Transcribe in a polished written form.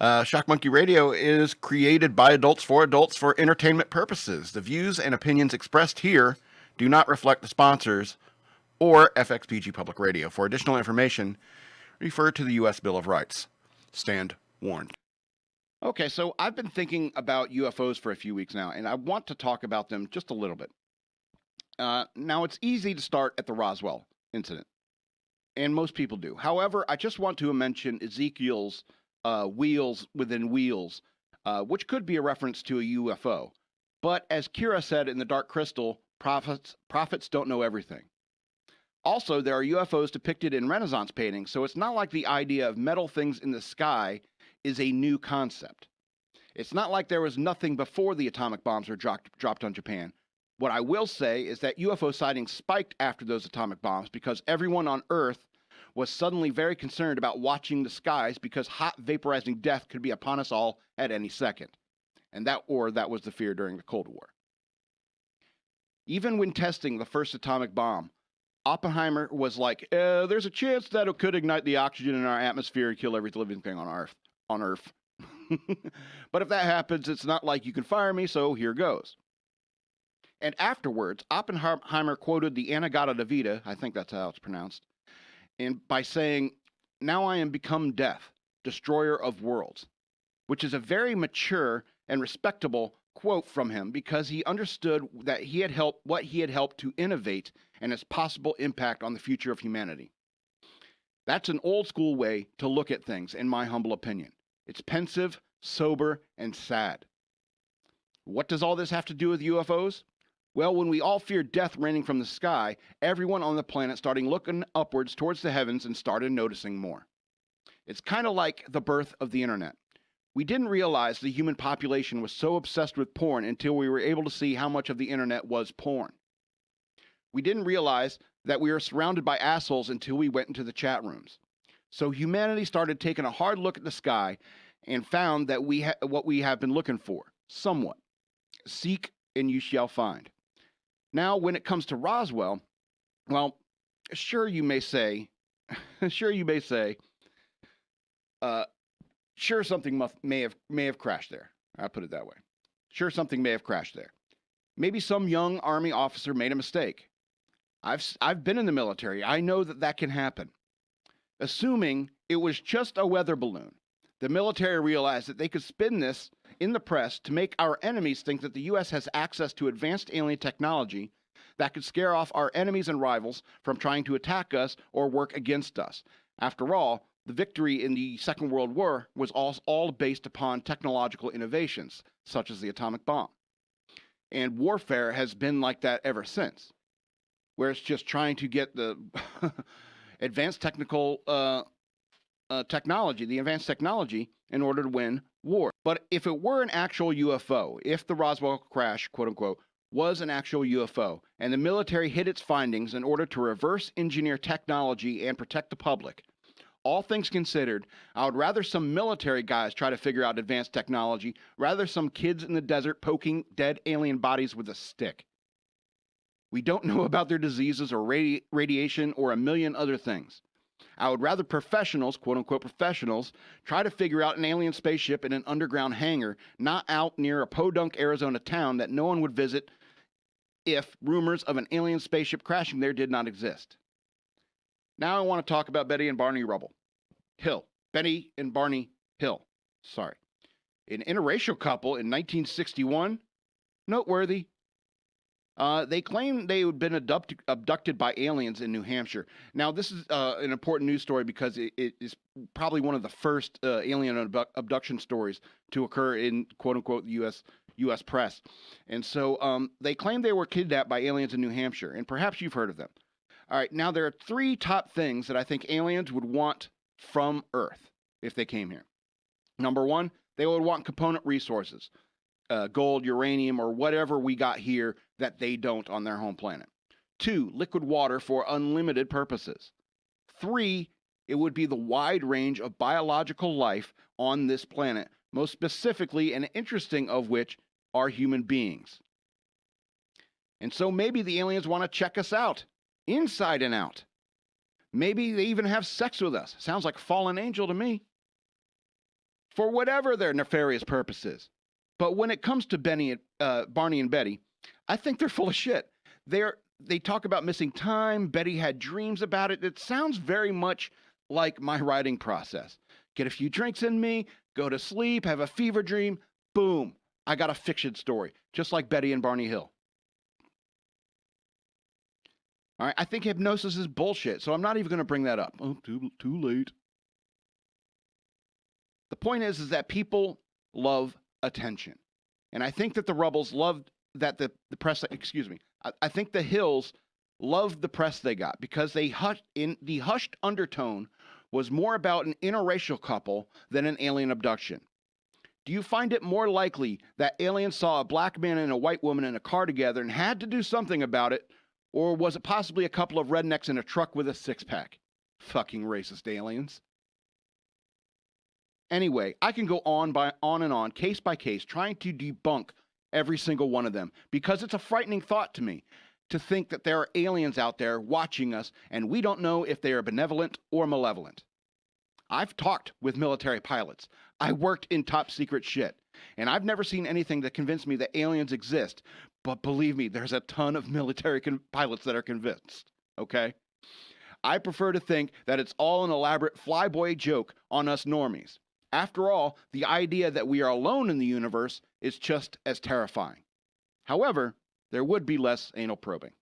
Shock Monkey Radio is created by adults for entertainment purposes. The views and opinions expressed here do not reflect the sponsors or FXPG Public Radio. For additional information, refer to the U.S. Bill of Rights. Stand warned. Okay, so I've been thinking about UFOs for a few weeks now, and I want to talk about them just a little bit. Now, it's easy to start at the Roswell Incident, and most people do. However, I just want to mention Ezekiel's wheels within wheels, which could be a reference to a UFO. But as Kira said in The Dark Crystal, prophets don't know everything. Also, there are UFOs depicted in Renaissance paintings, so it's not like the idea of metal things in the sky is a new concept. It's not like there was nothing before the atomic bombs were dropped on Japan. What I will say is that UFO sightings spiked after those atomic bombs because everyone on Earth was suddenly very concerned about watching the skies because hot vaporizing death could be upon us all at any second. And that was the fear during the Cold War. Even when testing the first atomic bomb, Oppenheimer was like, there's a chance that it could ignite the oxygen in our atmosphere and kill every living thing on Earth. But if that happens, it's not like you can fire me, so here goes. And afterwards, Oppenheimer quoted the Anagata Vita, I think that's how it's pronounced, and by saying, "Now I am become death, destroyer of worlds," which is a very mature and respectable quote from him because he understood that what he had helped to innovate and its possible impact on the future of humanity. That's an old school way to look at things, in my humble opinion. It's pensive, sober, and sad. What does all this have to do with UFOs? Well, when we all feared death raining from the sky, everyone on the planet started looking upwards towards the heavens and started noticing more. It's kind of like the birth of the internet. We didn't realize the human population was so obsessed with porn until we were able to see how much of the internet was porn. We didn't realize that we were surrounded by assholes until we went into the chat rooms. So humanity started taking a hard look at the sky and found that what we have been looking for, somewhat. Seek and you shall find. Now, when it comes to Roswell, well, sure you may say, sure something may have crashed there. I'll put it that way. Sure something may have crashed there. Maybe some young Army officer made a mistake. I've been in the military. I know that can happen. Assuming it was just a weather balloon, the military realized that they could spin this in the press to make our enemies think that the U.S. has access to advanced alien technology that could scare off our enemies and rivals from trying to attack us or work against us. After all, the victory in the Second World War was all based upon technological innovations, such as the atomic bomb. And warfare has been like that ever since, where it's just trying to get the advanced technology in order to win war. But if it were an actual UFO, if the Roswell crash, quote unquote, was an actual UFO, and the military hid its findings in order to reverse engineer technology and protect the public, all things considered, I would rather some military guys try to figure out advanced technology rather some kids in the desert poking dead alien bodies with a stick. We don't know about their diseases or radiation or a million other things. I would rather professionals, quote-unquote professionals, try to figure out an alien spaceship in an underground hangar, not out near a podunk Arizona town that no one would visit if rumors of an alien spaceship crashing there did not exist. Now I want to talk about Betty and Barney Hill. Betty and Barney Hill. Sorry. An interracial couple in 1961. Noteworthy. They claim they had been abducted by aliens in New Hampshire. Now, this is an important news story because it is probably one of the first alien abduction stories to occur in, quote-unquote, the U.S. press. And so they claim they were kidnapped by aliens in New Hampshire, and perhaps you've heard of them. All right, now there are 3 top things that I think aliens would want from Earth if they came here. Number 1, they would want component resources. Gold, uranium, or whatever we got here that they don't on their home planet. 2, liquid water for unlimited purposes. 3, it would be the wide range of biological life on this planet, most specifically and interesting of which are human beings. And so maybe the aliens want to check us out, inside and out. Maybe they even have sex with us. Sounds like fallen angel to me. for whatever their nefarious purposes. But when it comes to Barney and Betty, I think they're full of shit. They talk about missing time. Betty had dreams about it. It sounds very much like my writing process. Get a few drinks in me, go to sleep, have a fever dream, boom, I got a fiction story, just like Betty and Barney Hill. All right, I think hypnosis is bullshit, so I'm not even going to bring that up. Oh, too late. The point is that people love attention. And I think that the rebels loved that the press, excuse me, I think the Hills loved the press they got because the hushed undertone was more about an interracial couple than an alien abduction. Do you find it more likely that aliens saw a black man and a white woman in a car together and had to do something about it, or was it possibly a couple of rednecks in a truck with a six-pack? Fucking racist aliens. Anyway, I can go on and on, case by case, trying to debunk every single one of them, because it's a frightening thought to me to think that there are aliens out there watching us and we don't know if they are benevolent or malevolent. I've talked with military pilots. I worked in top secret shit, and I've never seen anything that convinced me that aliens exist. But believe me, there's a ton of military pilots that are convinced, okay? I prefer to think that it's all an elaborate flyboy joke on us normies. After all, the idea that we are alone in the universe is just as terrifying. However, there would be less anal probing.